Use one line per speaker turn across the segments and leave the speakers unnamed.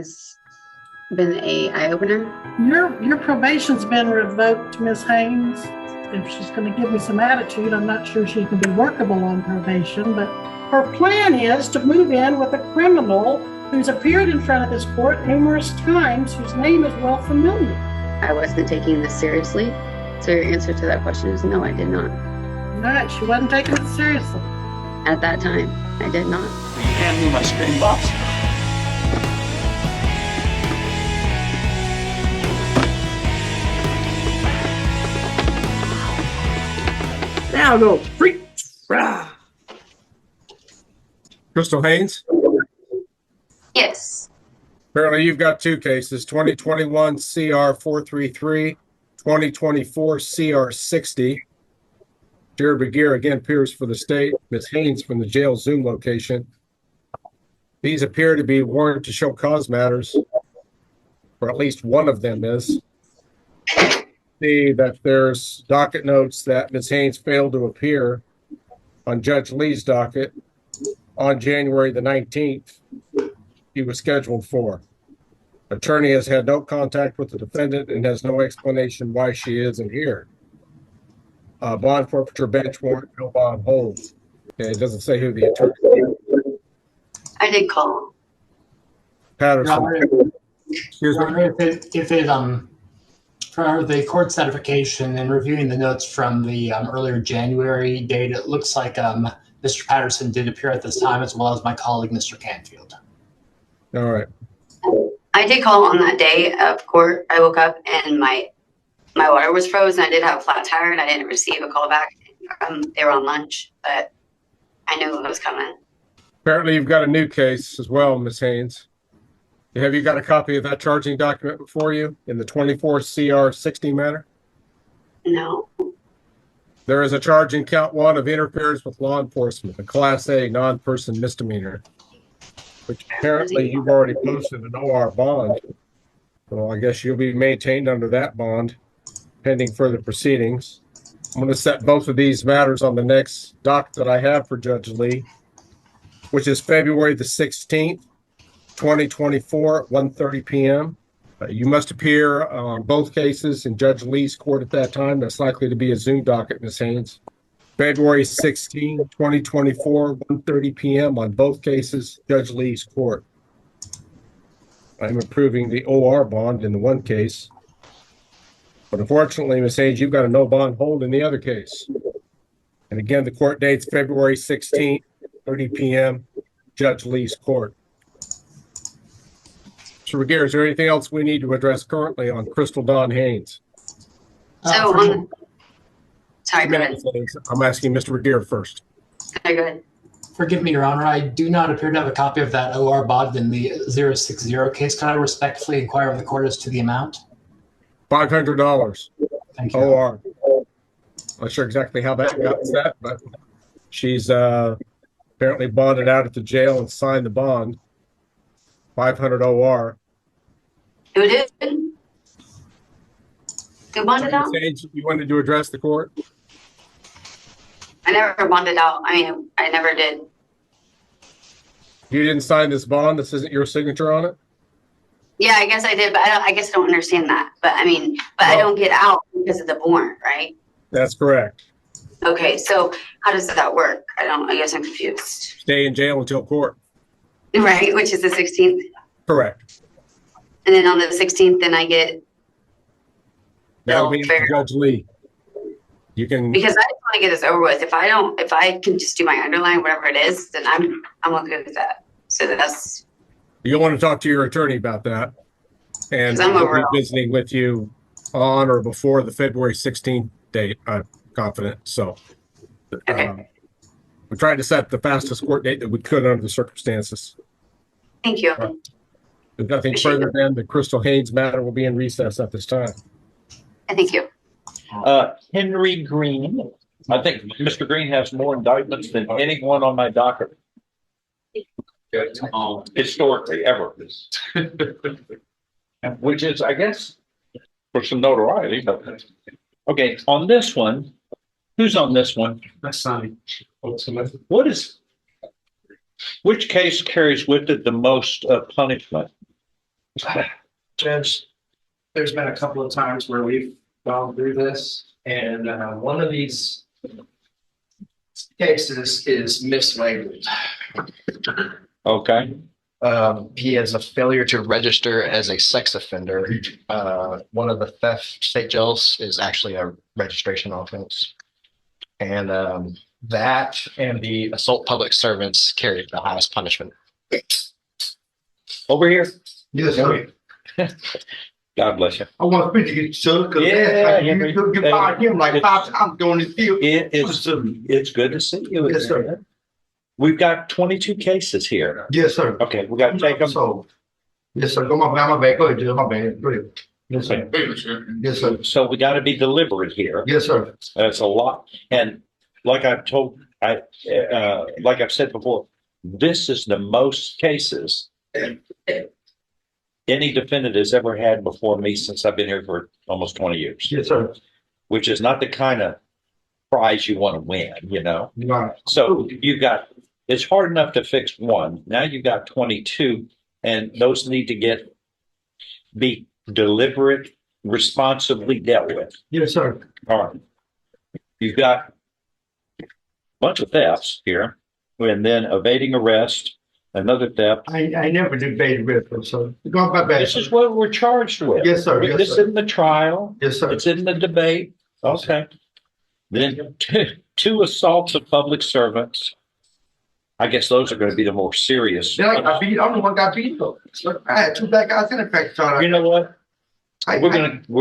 has been a eye-opener.
Your probation's been revoked, Ms. Haynes. If she's going to give me some attitude, I'm not sure she can be workable on probation, but her plan is to move in with a criminal who's appeared in front of this court numerous times, whose name is well familiar.
I wasn't taking this seriously. So your answer to that question is no, I did not.
Right, she wasn't taking it seriously.
At that time, I did not.
Will you hand me my screen box?
Now go freak. Rah.
Crystal Haynes,
Yes.
apparently you've got two cases, 2021 CR 433, 2024 CR 60. Jared Begier again appears for the state, Ms. Haynes from the jail Zoom location. These appear to be warrant to show cause matters, or at least one of them is. See that there's docket notes that Ms. Haynes failed to appear on Judge Lee's docket on January the 19th. He was scheduled for. Attorney has had no contact with the defendant and has no explanation why she isn't here. Bond forfeiture bench warrant, no bond hold. Okay, it doesn't say who the attorney is.
I did call.
Patterson. Excuse me.
For the court certification and reviewing the notes from the earlier January date, it looks like Mr. Patterson did appear at this time, as well as my colleague, Mr. Canfield.
All right.
I did call on that day of court. I woke up and my water was frozen. I did have a flat tire and I didn't receive a call back. They were on lunch, but I knew it was coming.
Apparently you've got a new case as well, Ms. Haynes. Have you got a copy of that charging document before you in the 24 CR 60 matter?
No.
There is a charge in count one of interference with law enforcement, a class A non-person misdemeanor, which apparently you've already posted an OR bond. So I guess you'll be maintained under that bond pending further proceedings. I'm going to set both of these matters on the next doc that I have for Judge Lee, which is February the 16th, 2024 at 1:30 p.m. You must appear on both cases in Judge Lee's court at that time. That's likely to be a Zoom docket, Ms. Haynes. February 16, 2024, 1:30 p.m. on both cases, Judge Lee's court. I'm approving the OR bond in the one case. But unfortunately, Ms. Haynes, you've got a no bond hold in the other case. And again, the court date's February 16, 30 p.m., Judge Lee's court. Mr. Regier, is there anything else we need to address currently on Crystal Dawn Haynes?
So, sorry, go ahead.
I'm asking Mr. Regier first.
Okay, go ahead.
Forgive me, Your Honor. I do not appear to have a copy of that OR bond in the 060 case. Can I respectfully inquire of the court as to the amount?
$500.
Thank you.
OR. Not sure exactly how that got set, but she's apparently bonded out at the jail and signed the bond. 500 OR.
Who did? Who bonded out?
You wanted to address the court?
I never bonded out. I mean, I never did.
You didn't sign this bond? This isn't your signature on it?
Yeah, I guess I did, but I guess I don't understand that. But I mean, I don't get out because of the warrant, right?
That's correct.
Okay, so how does that work? I guess I'm confused.
Stay in jail until court.
Right, which is the 16th.
Correct.
And then on the 16th, then I get
That'll be Judge Lee. You can,
because I just want to get this over with. If I can just do my underline, whatever it is, then I'm okay with that. So that's.
You'll want to talk to your attorney about that, and
we'll
be visiting with you on or before the February 16th date. I'm confident. So,
okay.
We're trying to set the fastest court date that we could under the circumstances.
Thank you.
There's nothing further than the Crystal Haynes matter will be in recess at this time.
Thank you.
Henry Green. I think Mr. Green has more indictments than anyone on my docket. Historically, ever. Which is, I guess, for some notoriety. But okay, on this one, who's on this one?
That's Sonny.
Which case carries with it the most punishment?
Judge, there's been a couple of times where we've gone through this, and one of these cases is mislabeled.
Okay,
He has a failure to register as a sex offender. One of the theft state jails is actually a registration offense. And that and the assault public servants carry the highest punishment.
over here.
Yes, sir.
God bless you.
I want to speak to you, sir, because
Yeah,
you fired him like 5 times during this field.
It's good to see you.
Yes, sir.
We've got 22 cases here.
Yes, sir.
Okay, we got to take them.
So, yes, sir. Go my bad. Go ahead, Judge. My bad. Go ahead. Yes, sir. Yes, sir.
So we got to be deliberate here.
Yes, sir.
That's a lot. And like I've said before, this is the most cases any defendant has ever had before me since I've been here for almost 20 years,
Yes, sir.
which is not the kind of prize you want to win, you know?
Right.
So it's hard enough to fix one. Now you've got 22, and those need to be deliberate, responsibly dealt with.
Yes, sir.
All right. You've got a bunch of thefts here, and then evading arrest, another theft.
I never debated with him, sir. Go my bad.
This is what we're charged with.
Yes, sir. Yes,
This
sir.
isn't the trial.
Yes, sir.
It's in the debate. Okay. Then two assaults of public servants. I guess those are going to be the more serious.
Then I got beat. I'm the one got beat though. So I had 2 black guys in the factory.
You know what? We're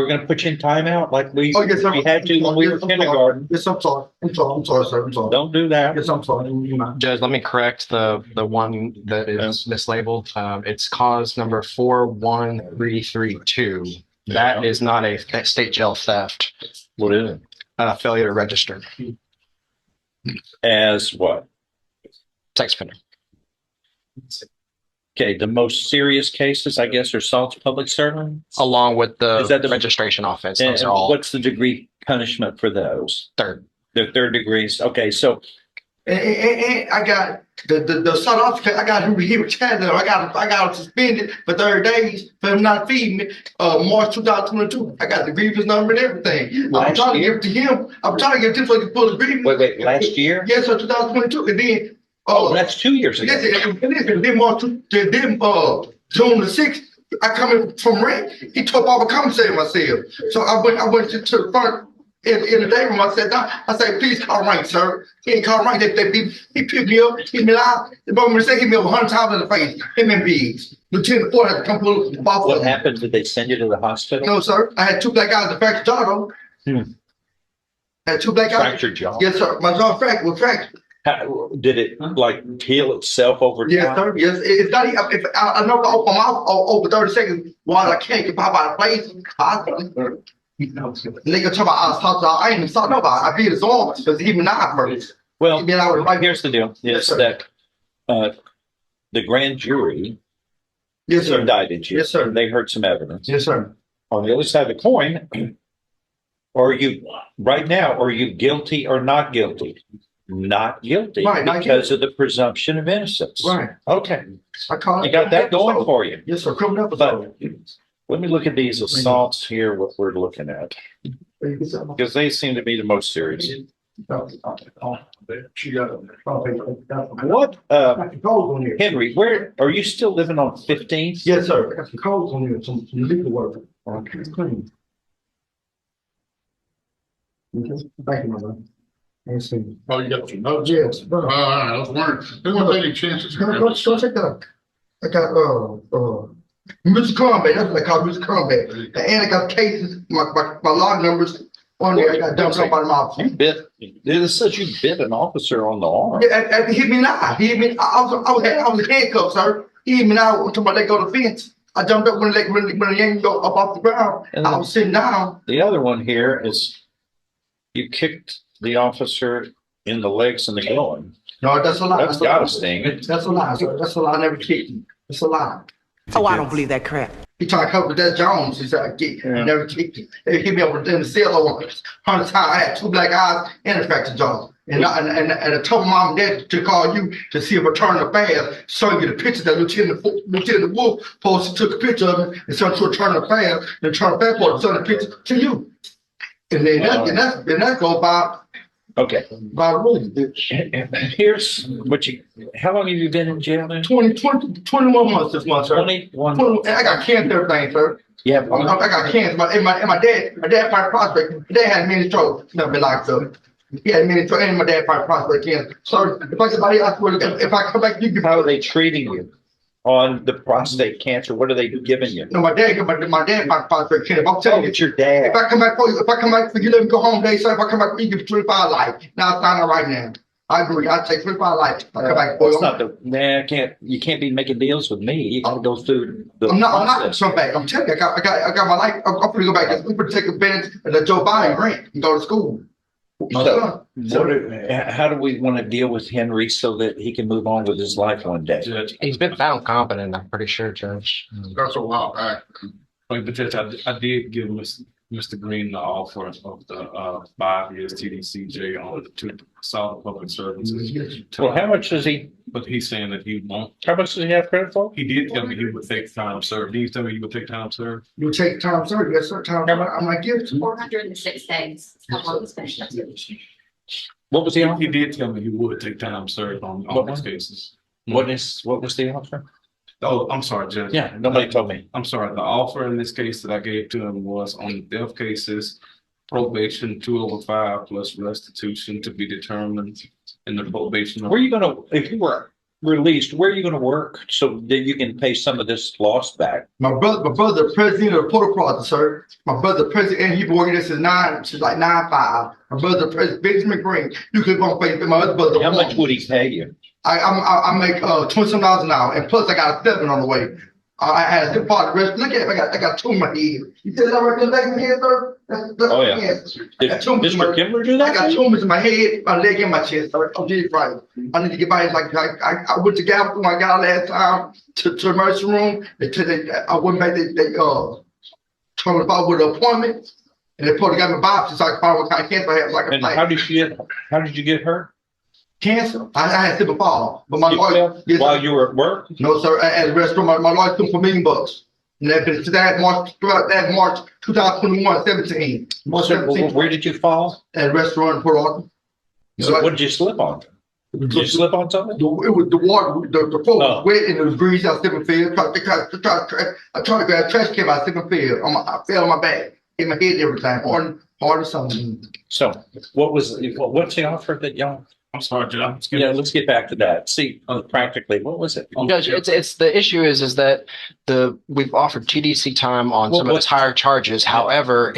gonna put you in timeout like we
yes, sir.
had to when we were
Yes, I'm
kindergarten.
Yes, I'm sorry. I'm sorry, sir. I'm sorry.
Don't do that.
Yes, I'm sorry. You mind?
Judge, let me correct the one that is mislabeled. It's cause number 41332. That is not a state jail theft.
What is it?
Failure to register.
As what?
Sex offender.
Okay, the most serious cases, I guess, are assault to public servant.
Along with
Is that
the
the-
registration offense.
And
Those are all
what's the degree punishment for those?
third.
They're third degrees. Okay, so
And I got the son officer. I got him. He retired. I got him suspended for 30 days for him not feeding me. March 2022. I got the grievance number and everything. I'm
Last
trying to
year?
give it to him. I'm trying to give it to him so he can pull the grievance.
wait, last year?
Yes, sir. 2022. And then
Oh, that's 2 years ago.
yes, and then March. Then June the 6th. I come in from rent. He took off a commissary myself. So I went to the front. In the day room, I said, please call rank, sir. He ain't call rank. He picked me up, hit me loud. The moment he hit me over 100 times in the face. Him and Biggs. Lieutenant Ford had to come pull the ball.
What happened? Did they send you to the hospital?
No, sir. I had 2 black guys that fractured jaw, though. I had 2 black guys.
Fractured jaw.
Yes, sir. My jaw was fractured.
Did it like heal itself over time?
Yes, sir. Yes. It's not, if I know if I open my mouth over 30 seconds while I can't get pop out of place. Nigga talk about I ain't even saw nobody. I beat his arm because he been out first.
Well,
Then I was right.
here's the deal:
Yes,
is
sir.
that the grand jury
Yes, sir.
indicted you.
Yes, sir.
And they heard some evidence.
Yes, sir.
On the other side of the coin, are you guilty or not guilty? Not guilty,
Right, not
because of the presumption of innocence.
Right.
Okay,
I call
you got that going for you.
Yes, sir. Criminal
But
episode.
let me look at these assaults here. What we're looking at, because they seem to be the most serious. What, Henry? Where are you still living on 15th?
Yes, sir. I got some codes on here, some legal work. It's clean. Okay. Thank you, my brother. Let's see.
Oh, you got some notes?
Yes,
All
brother.
right, I was wondering, who was taking chances?
Go check that out. I got Mr. Combat. That's what I call Mr. Combat. And I got cases, my log numbers on there. I got dumped up by the mouth.
You bit. It says you bit an officer on the arm.
Yeah, and he hit me in the eye. He hit me. I was handcuffed, sir. He hit me now. Until my leg go to the fence. I jumped up when the yank go up off the ground.
And
I was sitting down.
the other one here is you kicked the officer in the legs and the groin.
No, that's a lie.
That's gotta sting.
That's a lie, sir. That's a lie. I never kicked you. It's a lie.
Oh, I don't believe that crap.
He tried to cover that Jones. He said, I get never hit me up in the cell over 100 times. I had 2 black eyes and a fractured jaw. And I told mom and dad to call you to see if I turned the fast, showing you the picture that Lieutenant Wolf posted, took a picture of it and sent to a turn the fast, and turn the fast part, sent the picture to you. And then that go by
Okay.
by the rules.
Here's what how long have you been in jail now?
21 months this month, sir.
21.
I got cancer, everything, sir.
Yeah.
I got cancer. And my dad fight prospect. My dad had many strokes. Never been locked up. He had many strokes, and my dad fight prospect cancer. So if I swear, if I come back, you can.
How are they treating you on the prostate cancer? What are they giving you?
No, my dad fight prospect cancer. I'm telling you,
It's your dad.
if I come back for you, let me go home, sir. If I come back for you, give 25 life. Now I'm signing right now. I agree. I take 25 life. I come back for you.
I can't. You can't be making deals with me. You got to go through the
I'm not
process.
come back. I'm telling you, I got my life. I'm gonna go back. I'm gonna take advantage of the Joe Biden grant and go to school.
So, how do we want to deal with Henry so that he can move on with his life one day?
Judge,
He's been found competent, I'm pretty sure, Judge.
That's a while back.
but Judge, I did give Mr. Green the offer of the 5 years TDCJ on to solid public services.
Well, how much does he?
But he's saying that he won't.
How much does he have credit for?
He did tell me he would take time served. Did he tell me he would take time served?
You take time, sir. Yes, sir. Time. I'm like, give it to
406 days. How long it's been?
What was the offer?
He did tell me he would take time served on these cases.
What was the offer?
Oh, I'm sorry, Judge.
Yeah, nobody told me.
I'm sorry. The offer in this case that I gave to him was on death cases, probation 2/5 plus restitution to be determined in the probation.
Where are you gonna, if you were released, where are you gonna work so that you can pay some of this loss back?
My brother, president of Port Cross, sir. My brother, president, and he been working this since 9/5. My brother, president Benjamin Green. You could go pay my other brother.
How much would he pay you?
I make $20 an hour, and plus I got a 7 on the way. I had a part of the rest. Look at it, I got 2 in my head. You see that right there, back in my head, sir?
Oh yeah. Did Mr. Kimber do
I got
that?
tumors in my head, my leg, and my chest. Sir. I'm just right. I need to get by. Like I went to Galveston when I got last time to the emergency room. I went back. They told me about with an appointment, and they probably got me biopsy so I could find what kind of cancer I have. Like
And how did you get hurt?
Cancer. I had slip and fall, but my lawyer. Yes,
While you were at work?
no, sir. At the restaurant, my lawyer took me for $1 million. And that been that March 2021, 17. March
So,
17.
where did you fall?
At a restaurant in Port Arthur.
So what did you slip on? Did you slip on something?
It was the water, the floor was
Oh.
wet and it was greasy. I slipped and fell. I tried to grab a trash can. I slipped and fell. I fell on my back, in my head, everything. Hard or something.
So what's the offer that y'all?
I'm sorry, Judge.
Yeah, let's get back to that. See, practically, what was it?
Judge, it's the issue is that we've offered TDC time on some of his higher charges. However,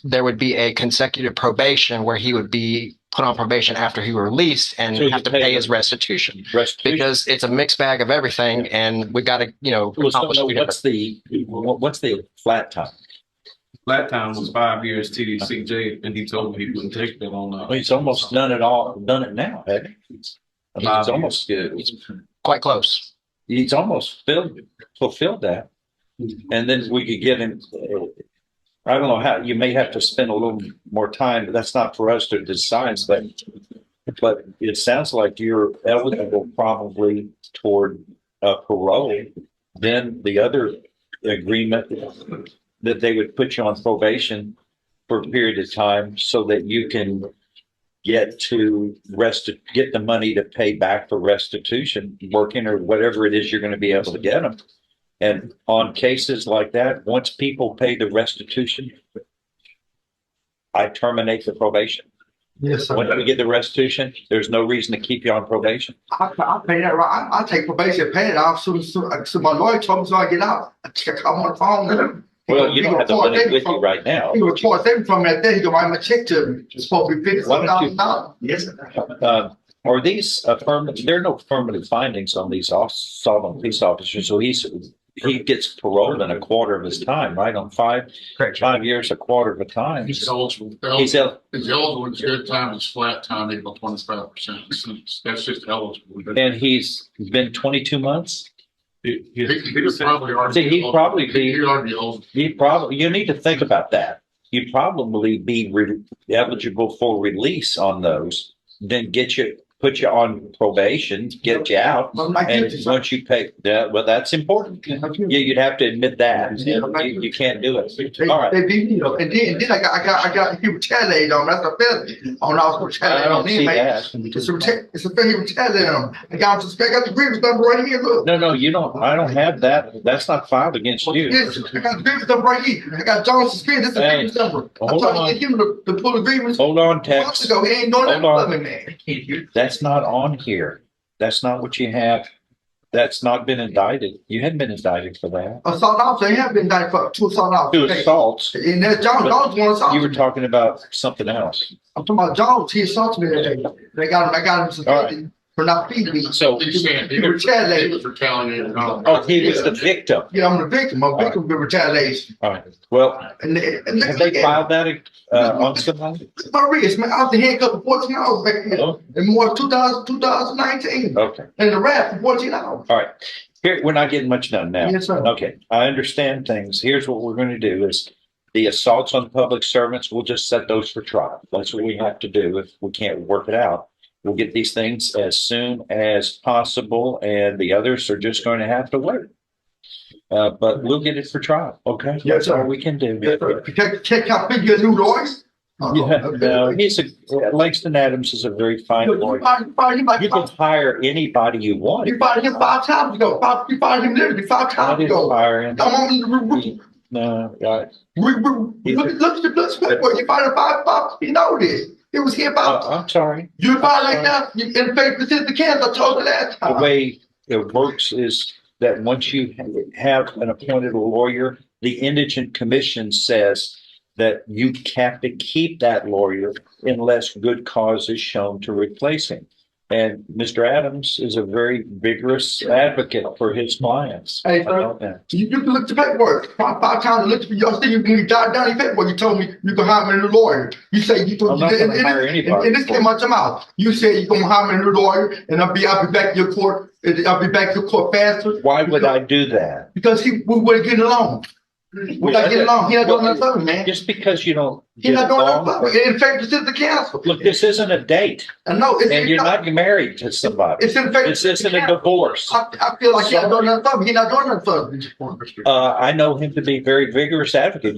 there would be a consecutive probation where he would be put on probation after he were released and
So
have to pay his restitution because it's a mixed bag of everything, and we got to accomplish
what's the flat time?
Flat time was 5 years TDCJ, and he told me he wouldn't take that on.
Well, he's almost done it now, hasn't he? I mean, it's almost good.
quite close.
He's almost fulfilled that. And then we could get him, I don't know how, you may have to spend a little more time, but that's not for us to decide, but it sounds like you're eligible probably toward parole. Then the other agreement that they would put you on probation for a period of time so that you can get the money to pay back for restitution, working or whatever it is you're going to be able to get them. And on cases like that, once people pay the restitution, I terminate the probation.
Yes, sir.
Once we get the restitution, there's no reason to keep you on probation.
I pay that right. I take probation, pay it off. So my lawyer told me so I get out. I'm on the phone.
Well, you don't have the money with you right now.
He was charged everything from that day. He gonna write my check to me. It's supposed to be $50,000. Yes, sir.
Are these affirmative? There are no affirmative findings on these solvent police officers. So he gets paroled in a quarter of his time, right? On 5 years, a quarter of a time.
He's eligible.
He's
eligible. It's good time. It's flat time equal 25%. That's just eligible.
And he's been 22 months.
He was probably already.
See, he'd probably be-
He'd already old.
You need to think about that. You'd probably be eligible for release on those, then put you on probation, get you out.
I'm not
And
guilty.
once you pay, well, that's important. Yeah, you'd have to admit that. You can't do it. All right.
They beat me up, and then I got he retaliated on. That's a felony. Oh, no, I was
I
retaliating on
don't
him,
see
man.
that.
It's a felony retaliating on him. I got the grievance number right here. Look.
No, you don't. I don't have that. That's not filed against you.
Yes, I got the grievance number right here. I got John's suspended. This is the
Hey,
grievance number. I'm
hold
trying
on.
to get him to pull the grievance.
Hold on,
Months
Tex.
ago, he ain't doing nothing
Hold on.
for me, man.
That's not on here. That's not what you have. That's not been indicted. You hadn't been indicted for that.
Assault officer, he have been indicted for 2 assault
Two
officers.
assaults.
And that's John's one assault.
You were talking about something else.
I'm talking about Jones. He assaulted me that day. I got him suspended for not feeding me.
So,
He's saying he
He retaliated.
was retaliating on.
oh, he was the victim.
Yeah, I'm the victim. I'm a victim of retaliation.
All right. Well,
And
have they filed that on somebody?
my wrist, man. I was handcuffed for 14 hours back then.
Oh,
In March 2019.
okay.
And the rap for 14 hours.
All right. Here, we're not getting much done now.
Yes, sir.
Okay, I understand things. Here's what we're going to do is the assaults on public servants, we'll just set those for trial. That's what we have to do. If we can't work it out, we'll get these things as soon as possible, and the others are just going to have to wait. But we'll get it for trial, okay?
Yes,
That's
sir.
all we can do.
Check out figure new lawyers.
Yeah, no, Langston Adams is a very fine lawyer. You can hire anybody you want.
You fired him 5 times ago. You fired him literally 5
I
times
didn't
ago.
fire him.
Come on,
No,
look at the paperwork. You fired him 5. You know this. It was here about.
I'm sorry.
You fired like that. You in fact, the Kansas. I told you last
The
time.
way it works is that once you have an appointed lawyer, the indigent commission says that you have to keep that lawyer unless good cause is shown to replace him. And Mr. Adams is a very vigorous advocate for his clients.
Hey,
I know that.
You can look at the paperwork. 5 times I looked for y'all. You can jot down your paperwork. You told me you can hire me a new lawyer. You say you
I'm not gonna hire anybody.
And this came out your mouth. You said you're gonna hire me a new lawyer, and I'll be back to your court. I'll be back to your court faster.
Why would I do that?
Because we were getting along. We not getting along. He not doing nothing for me, man.
Just because you don't
He
get
not doing
along.
nothing for me. In fact, this is the council.
Look, this isn't a date,
I know.
and you're not married to somebody.
It's in fact.
This isn't a divorce.
I feel like he not doing nothing for me. He not doing nothing for me.
I know him to be a very vigorous advocate.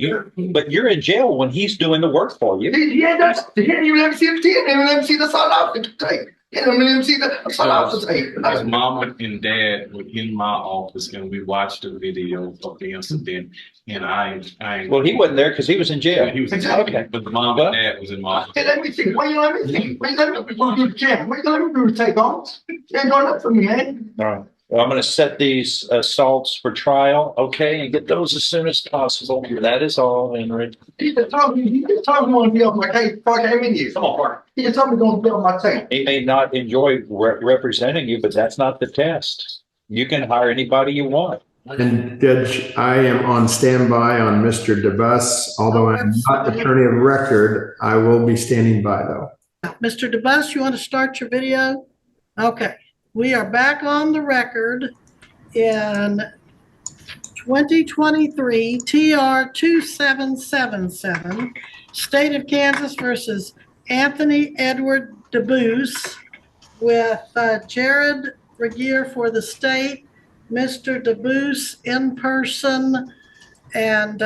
But you're in jail when he's doing the work for you.
He ain't even let me see the tape. He ain't even let me see the sign off the tape. He ain't even let me see the sign off the tape.
His mama and dad were in my office and we watched the video of the incident. And I.
Well, he wasn't there because he was in jail.
Yeah, he was in
Exactly.
jail, but the mom and dad was in my office.
Hey, let me see. Why you let me see? Why you let me do the camera? Why you let me do the tape on? You ain't doing nothing for me, man.
All right. Well, I'm going to set these assaults for trial, okay, and get those as soon as possible. That is all, Henry.
He just told me he want to be on my tape before I came in here. Come on, Mark. He just told me he going to be on my tape.
He may not enjoy representing you, but that's not the test. You can hire anybody you want.
And Judge, I am on standby on Mr. DeBus. Although I'm not attorney of record, I will be standing by though.
Mr. DeBus, you want to start your video? Okay, we are back on the record in 2023 TR 2777, State of Kansas versus Anthony Edward DeBus, with Jared Regier for the state, Mr. DeBus in person, and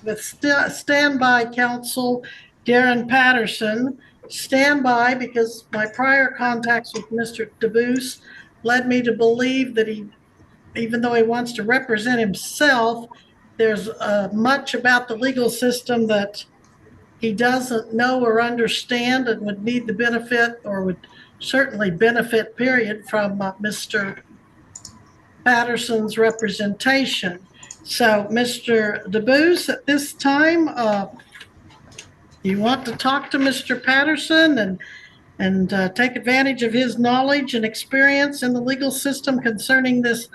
with standby counsel Darren Patterson. Standby because my prior contacts with Mr. DeBus led me to believe that he, even though he wants to represent himself, there's much about the legal system that he doesn't know or understand and would need the benefit, or would certainly benefit, period, from Mr. Patterson's representation. So, Mr. DeBus, at this time, you want to talk to Mr. Patterson and take advantage of his knowledge and experience in the legal system concerning this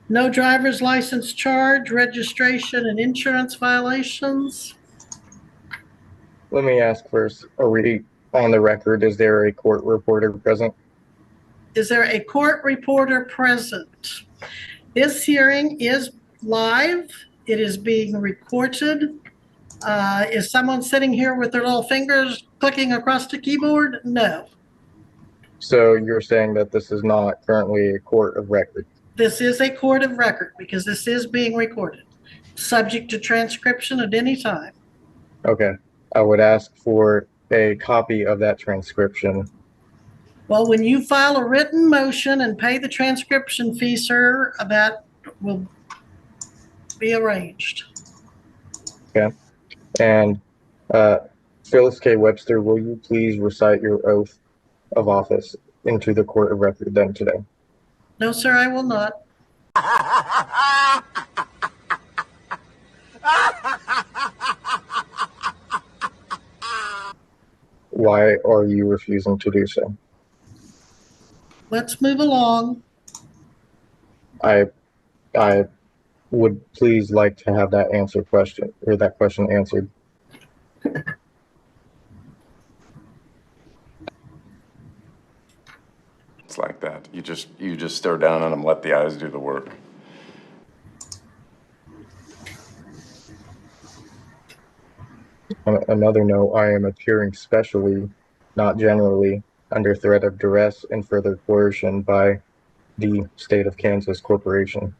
no driver's license charge, registration, and insurance violations?
Let me ask first, are we on the record? Is there a court reporter present?
Is there a court reporter present? This hearing is live. It is being recorded. Is someone sitting here with their little fingers clicking across the keyboard? No.
So you're saying that this is not currently a court of record?
This is a court of record because this is being recorded, subject to transcription at any time.
Okay. I would ask for a copy of that transcription.
Well, when you file a written motion and pay the transcription fee, sir, that will be arranged.
Okay. And Phyllis K. Webster, will you please recite your oath of office into the court of record then today?
No, sir, I will not.
Why are you refusing to do so?
Let's move along.
I would please like to have that question answered.
It's like that. You just stare down on them, let the eyes do the work.
On another note, I am appearing specially, not generally, under threat of duress and further coercion by the State of Kansas Corporation.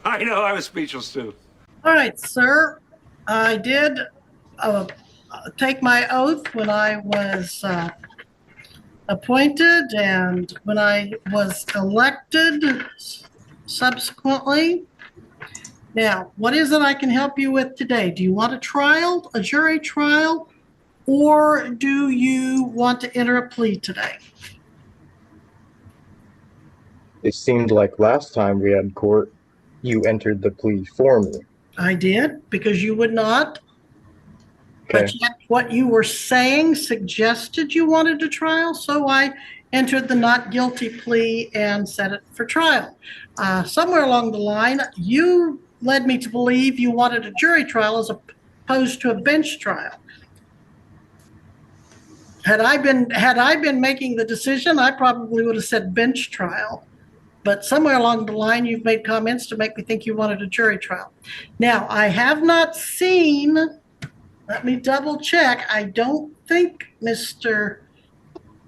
I know, I was speechless too.
All right, sir. I did take my oath when I was appointed and when I was elected subsequently. Now, what is it I can help you with today? Do you want a trial, a jury trial, or do you want to enter a plea today?
It seemed like last time we had court, you entered the plea for me.
I did, because you would not.
Okay.
But yet what you were saying suggested you wanted a trial, so I entered the not guilty plea and set it for trial. Somewhere along the line, you led me to believe you wanted a jury trial as opposed to a bench trial. Had I been making the decision, I probably would have said bench trial. But somewhere along the line, you've made comments to make me think you wanted a jury trial. Now, I have not seen, let me double check. I don't think, Mr.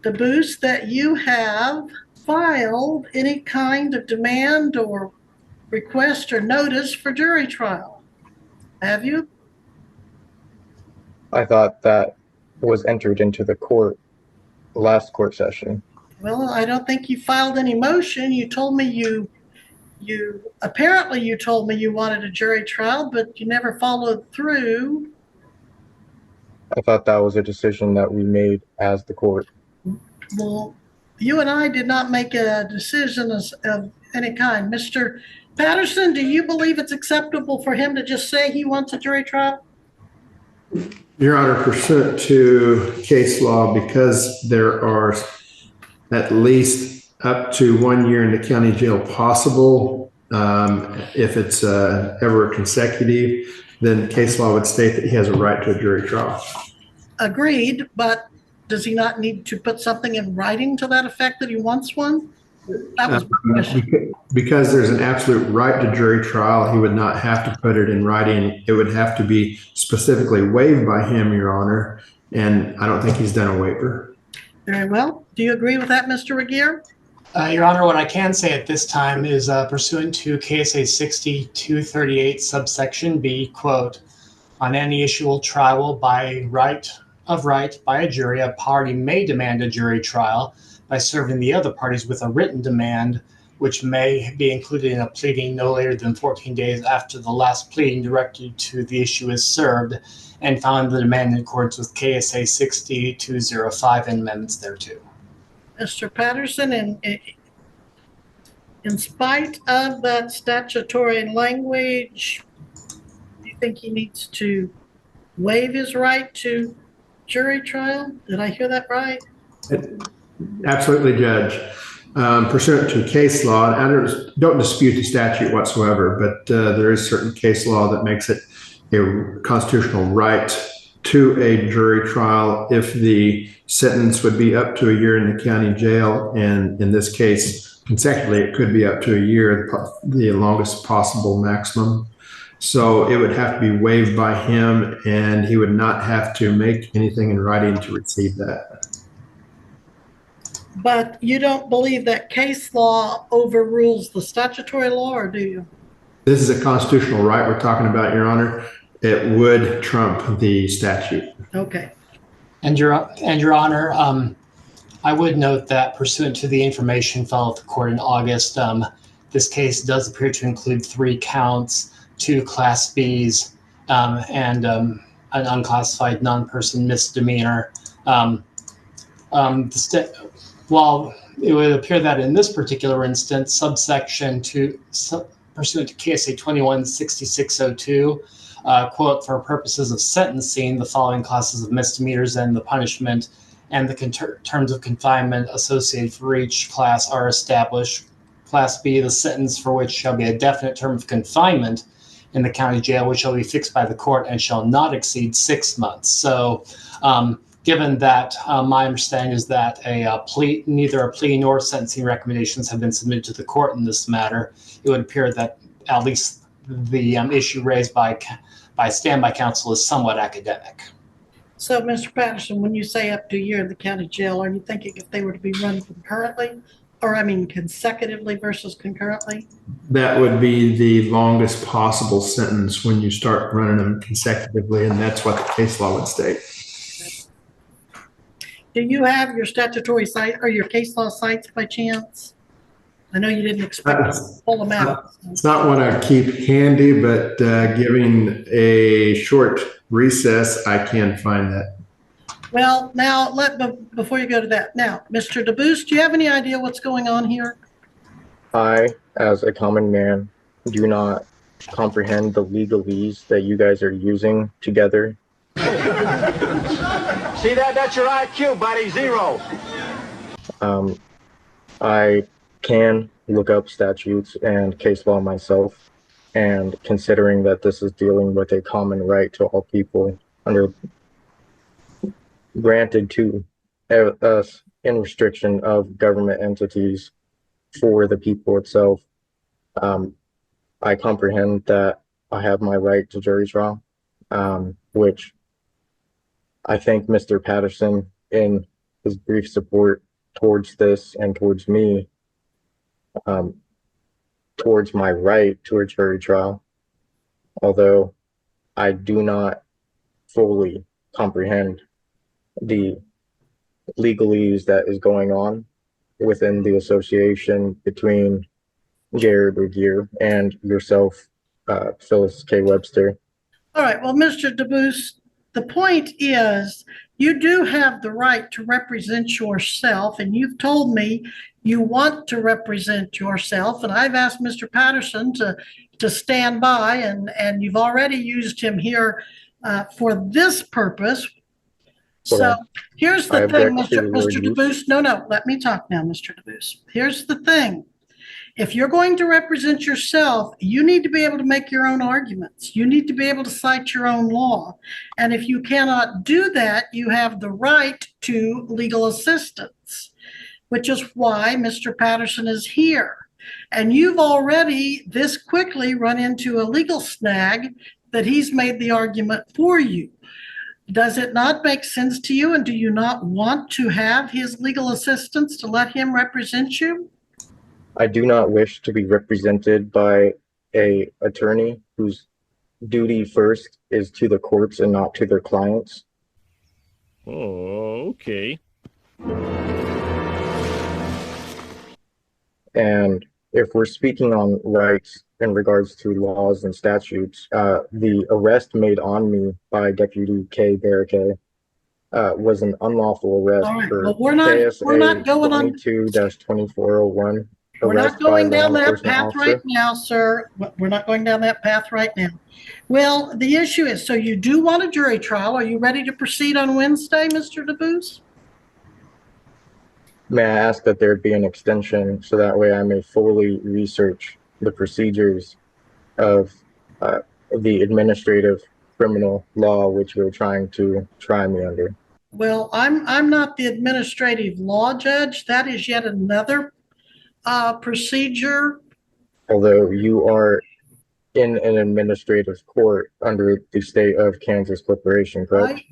DeBoos, that you have filed any kind of demand or request or notice for jury trial. Have you?
I thought that was entered into the last court session.
Well, I don't think you filed any motion. You told me you told me you wanted a jury trial, but you never followed through.
I thought that was a decision that we made as the court.
Well, you and I did not make a decision of any kind. Mr. Patterson, do you believe it's acceptable for him to just say he wants a jury trial?
Your Honor, pursuant to case law, because there are at least up to 1 year in the county jail possible, if it's ever consecutive, then case law would state that he has a right to a jury trial.
Agreed, but does he not need to put something in writing to that effect that he wants one? That was my question.
Because there's an absolute right to jury trial, he would not have to put it in writing. It would have to be specifically waived by him, Your Honor, and I don't think he's done a waiver.
Very well. Do you agree with that, Mr. Regier?
Your Honor, what I can say at this time is pursuant to KSA 6238 subsection B, quote, on any issue trial by right by a jury, a party may demand a jury trial by serving the other parties with a written demand, which may be included in a pleading no later than 14 days after the last pleading directed to the issue is served, and found the demand in accordance with KSA 6205 and amendments thereto.
Mr. Patterson, in spite of that statutory language, do you think he needs to waive his right to jury trial? Did I hear that right?
Absolutely, Judge. Pursuant to case law, I don't dispute the statute whatsoever, but there is certain case law that makes it a constitutional right to a jury trial if the sentence would be up to a year in the county jail. And in this case, consecutively, it could be up to a year, the longest possible maximum. So it would have to be waived by him, and he would not have to make anything in writing to receive that.
But you don't believe that case law overrules the statutory law, or do you?
This is a constitutional right we're talking about, Your Honor. It would trump the statute.
Okay.
And Your Honor, I would note that pursuant to the information filed with the court in August, this case does appear to include 3 counts, 2 Class Bs, and an unclassified non-person misdemeanor. While it would appear that in this particular instance, subsection 2, pursuant to KSA 216602, quote, for purposes of sentencing, the following classes of misdemeanors and the punishment and the terms of confinement associated for each class are established. Class B, the sentence for which shall be a definite term of confinement in the county jail, which shall be fixed by the court and shall not exceed 6 months. So, given that my understanding is that neither a plea nor sentencing recommendations have been submitted to the court in this matter, it would appear that at least the issue raised by standby counsel is somewhat academic.
So, Mr. Patterson, when you say up to a year in the county jail, are you thinking if they were to be run concurrently, or I mean consecutively versus concurrently?
That would be the longest possible sentence when you start running them consecutively, and that's what the case law would state.
Do you have your statutory site or your case law sites by chance? I know you didn't expect to pull them out.
It's not one I keep handy, but giving a short recess, I can find that.
Well, now, before you go to that, now, Mr. DeBoost, do you have any idea what's going on here?
I, as a common man, do not comprehend the legalese that you guys are using together.
See that? That's your IQ, buddy. 0.
I can look up statutes and case law myself, and considering that this is dealing with a common right to all people granted to us in restriction of government entities for the people itself, I comprehend that I have my right to jury trial, which I think Mr. Patterson, in his brief support towards this and towards me, towards my right to a jury trial, although I do not fully comprehend the legalese that is going on within the association between Jared Regier and yourself, Phyllis K. Webster.
All right, well, Mr. DeBoost, the point is you do have the right to represent yourself, and you've told me you want to represent yourself, and I've asked Mr. Patterson to stand by, and you've already used him here for this purpose. So here's the thing, Mr. DeBoost. No, let me talk now, Mr. DeBoost. Here's the thing. If you're going to represent yourself, you need to be able to make your own arguments. You need to be able to cite your own law. And if you cannot do that, you have the right to legal assistance, which is why Mr. Patterson is here. And you've already this quickly run into a legal snag that he's made the argument for you. Does it not make sense to you? And do you not want to have his legal assistance to let him represent you?
I do not wish to be represented by an attorney whose duty first is to the courts and not to their clients.
Oh, okay.
And if we're speaking on rights in regards to laws and statutes, the arrest made on me by Deputy K. Barricade was an unlawful arrest for
we're not going on
22-2401.
We're not going down that path right now, sir. We're not going down that path right now. Well, the issue is, so you do want a jury trial. Are you ready to proceed on Wednesday, Mr. DeBoost?
May I ask that there be an extension so that way I may fully research the procedures of the administrative criminal law, which you're trying to try me under.
Well, I'm not the administrative law judge. That is yet another procedure.
Although you are in an administrative court under the state of Kansas Corporation, correct?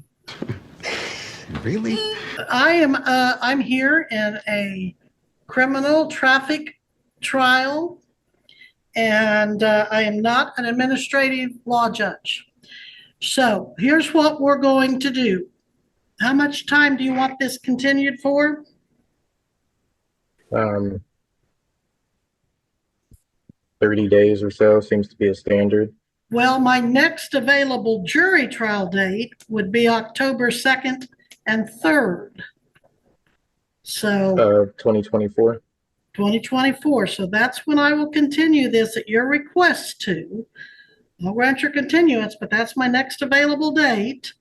Really?
I'm here in a criminal traffic trial, and I am not an administrative law judge. So here's what we're going to do. How much time do you want this continued for?
30 days or so seems to be a standard.
Well, my next available jury trial date would be October 2nd and 3rd. So
2024.
2024. So that's when I will continue this at your request to. I'll grant your continuance, but that's my next available date.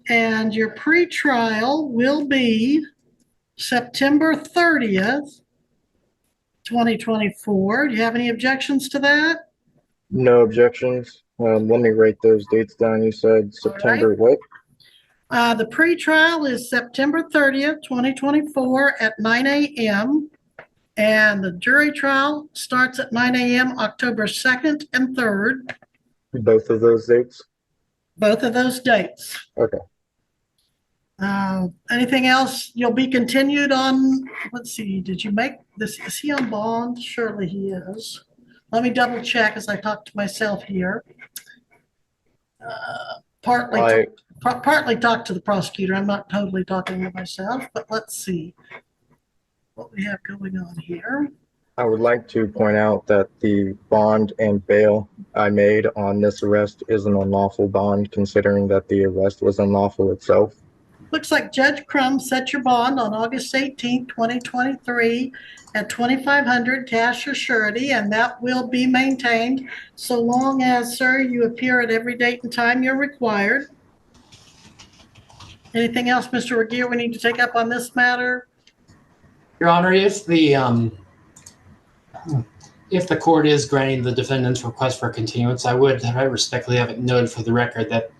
And your pretrial will be September 30th, 2024. Do you have any objections to that?
No objections. Let me write those dates down. You said September what?
The pretrial is September 30th, 2024 at 9 a.m. And the jury trial starts at 9 a.m. October 2nd and 3rd.
Both of those dates?
Both of those dates.
Okay.
Anything else? You'll be continued on, let's see, did you make this? Is he on bond? Surely he is. Let me double check as I talk to myself here. Partly talk to the prosecutor. I'm not totally talking to myself, but let's see what we have going on here.
I would like to point out that the bond and bail I made on this arrest is an unlawful bond, considering that the arrest was unlawful itself.
Looks like Judge Crum set your bond on August 18, 2023 at $2,500 cash or surety, and that will be maintained so long as, sir, you appear at every date and time you're required. Anything else, Mr. Regier, we need to take up on this matter?
Your Honor, if the court is granting the defendant's request for continuance, I would respectfully have it noted for the record that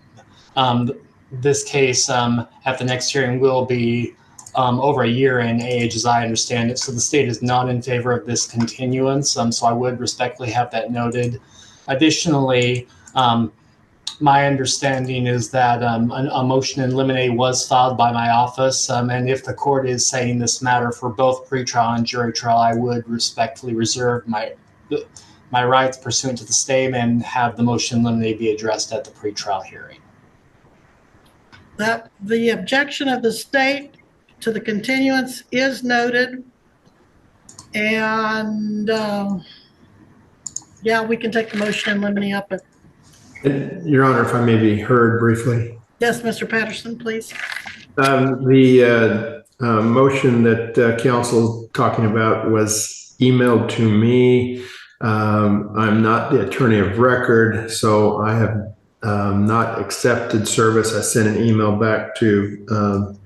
this case at the next hearing will be over a year in age, as I understand it. So the state is not in favor of this continuance. So I would respectfully have that noted. Additionally, my understanding is that a motion in limine was filed by my office. And if the court is saying this matter for both pretrial and jury trial, I would respectfully reserve my rights pursuant to the same and have the motion in limine be addressed at the pretrial hearing.
That the objection of the state to the continuance is noted. And yeah, we can take the motion in limine up.
Your Honor, if I may be heard briefly.
Yes, Mr. Patterson, please.
The motion that counsel is talking about was emailed to me. I'm not the attorney of record, so I have not accepted service. I sent an email back to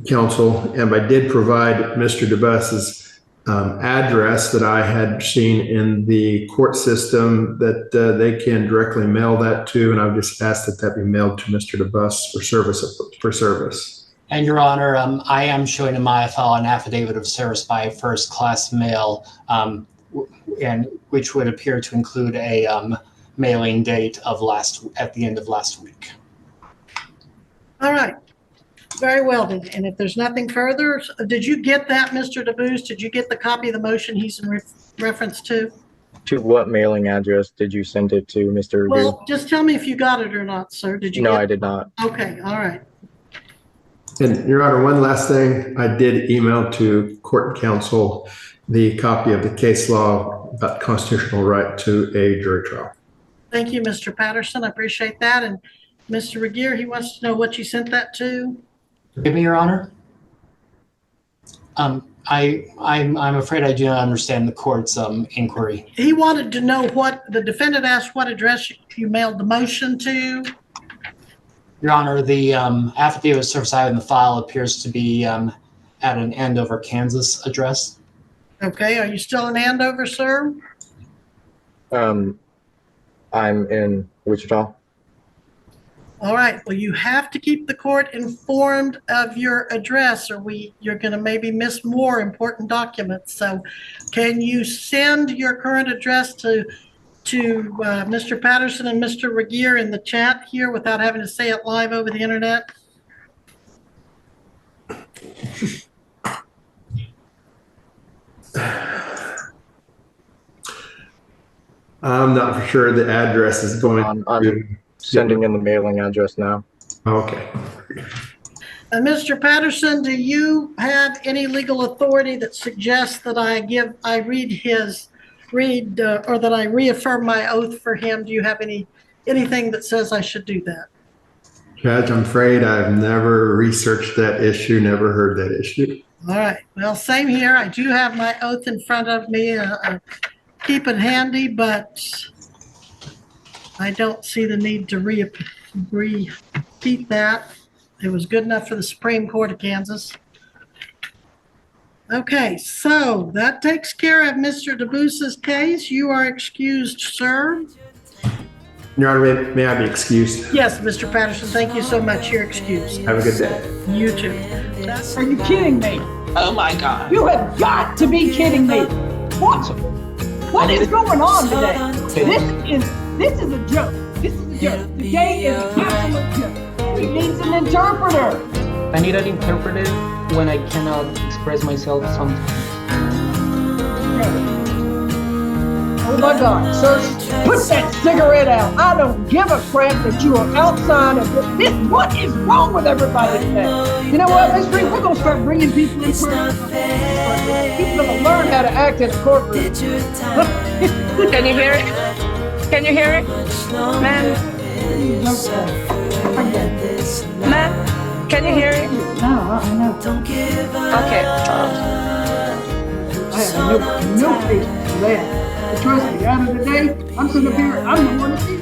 counsel, and I did provide Mr. DeBus's address that I had seen in the court system that they can directly mail that to, and I've just asked that that be mailed to Mr. DeBus for service.
And Your Honor, I am showing in my file an affidavit of service by first-class mail, and which would appear to include a mailing date of at the end of last week.
All right. Very well then. And if there's nothing further, did you get that, Mr. DeBus? Did you get the copy of the motion he's in reference to?
To what mailing address did you send it to, Mr.
Well, just tell me if you got it or not, sir. Did you?
No, I did not.
Okay. All right.
And Your Honor, one last thing. I did email to court and counsel the copy of the case law about constitutional right to a jury trial.
Thank you, Mr. Patterson. I appreciate that. And Mr. Regier, he wants to know what you sent that to.
Forgive me, Your Honor. I'm afraid I do not understand the court's inquiry.
He wanted to know what the defendant asked, what address you mailed the motion to.
Your Honor, the affidavit of service I have in the file appears to be at an Andover, Kansas address.
Okay. Are you still in Andover, sir?
I'm in Wichita.
All right, well, you have to keep the court informed of your address or you're gonna maybe miss more important documents. So can you send your current address to Mr. Patterson and Mr. Regier in the chat here without having to say it live over the internet?
I'm not for sure the address is going.
I'm sending in the mailing address now.
Okay.
And Mr. Patterson, do you have any legal authority that suggests that I reaffirm my oath for him? Do you have anything that says I should do that?
Judge, I'm afraid I've never researched that issue, never heard that issue.
All right. Well, same here. I do have my oath in front of me. Keep it handy, but I don't see the need to repeat that. It was good enough for the Supreme Court of Kansas. Okay, so that takes care of Mr. DeBoose's case. You are excused, sir.
Your Honor, may I be excused?
Yes, Mr. Patterson, thank you so much. You're excused.
Have a good day.
You too.
Are you kidding me? Oh my God. You have got to be kidding me. What is going on today? This is a joke. This is a joke. Today is an absolute joke. He needs an interpreter.
I need an interpreter when I cannot express myself sometimes.
Oh my God, sir, put that cigarette out. I don't give a crap that you are outside of this. What is wrong with everybody today? You know what, Miss Reed, we're going to start bringing people in person. People are going to learn how to act in a courtroom.
Can you hear it? Can you hear it? Ma'am? Ma'am, can you hear it?
No, I know.
Okay.
I have no patience for that. But trust me, out of the day, I'm sitting up here, I'm the one to see it.